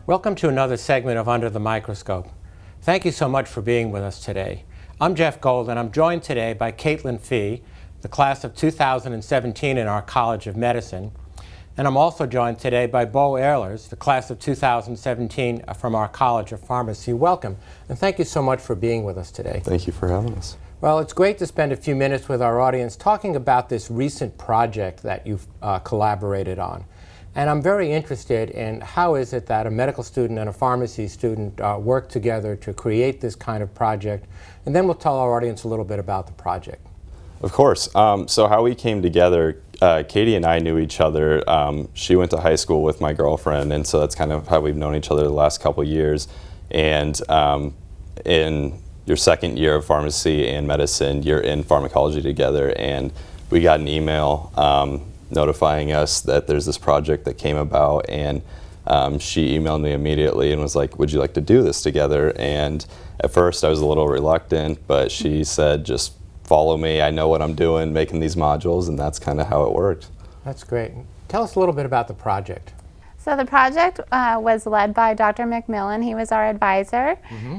Welcome to another segment of Under the Microscope. Thank you so much for being with us today. I'm Jeff Gold, and I'm joined today by Caitlin Fee, the class of 2017 in our College of Medicine. And I'm also joined today by Beau Ehlers, the class of 2017 from our College of Pharmacy. Welcome, and thank you so much for being with us today. Thank you for having us. Well, it's great to spend a few minutes with our audience talking about this recent project that you've collaborated on. And I'm very interested in how is it that a medical student and a pharmacy student work together to create this kind of project. And then we'll tell our audience a little bit about the project. Of course. So how we came together, Katie and I knew each other. She went to high school with my girlfriend, and so that's kind of how we've known each other the last couple of years. And in your second year of pharmacy and medicine, you're in pharmacology together, and we got an email notifying us that there's this project that came about, and she emailed me immediately and was like, would you like to do this together? And at first I was a little reluctant, but she said, just follow me, I know what I'm doing, making these modules, and that's kind of how it worked. That's great. Tell us a little bit about the project. So the project was led by Dr. McMillan. He was our advisor,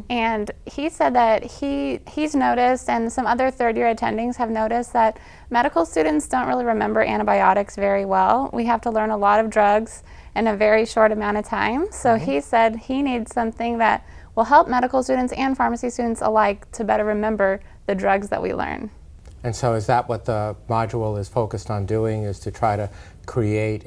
and he said that he's noticed, and some other third-year attendings have noticed, that medical students don't really remember antibiotics very well. We have to learn a lot of drugs in a very short amount of time. So he said he needs something that will help medical students and pharmacy students alike to better remember the drugs that we learn. And so is that what the module is focused on doing, is to try to create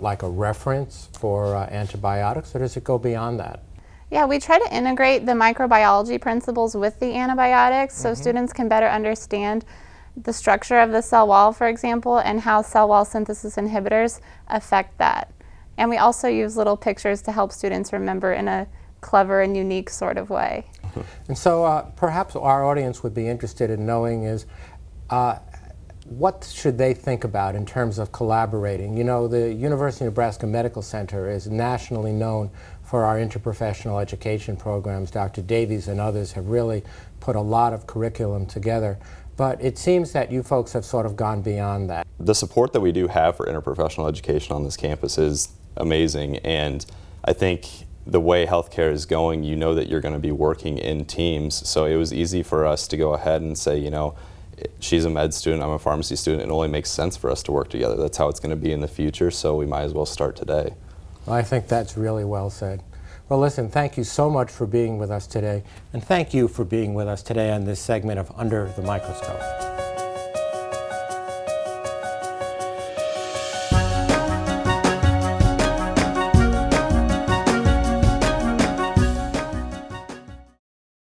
like a reference for antibiotics, or does it go beyond that? Yeah, we try to integrate the microbiology principles with the antibiotics so students can better understand the structure of the cell wall, for example, and how cell wall synthesis inhibitors affect that. And we also use little pictures to help students remember in a clever and unique sort of way. And so perhaps our audience would be interested in knowing is, what should they think about in terms of collaborating? You know, the University of Nebraska Medical Center is nationally known for our interprofessional education programs. Dr. Davies and others have really put a lot of curriculum together. But it seems that you folks have sort of gone beyond that. The support that we do have for interprofessional education on this campus is amazing, and I think the way healthcare is going, you know that you're going to be working in teams, so it was easy for us to go ahead and say, you know, she's a med student, I'm a pharmacy student, it only makes sense for us to work together. That's how it's going to be in the future, so we might as well start today. Well, I think that's really well said. Well, listen, thank you so much for being with us today, and thank you for being with us today on this segment of Under the Microscope.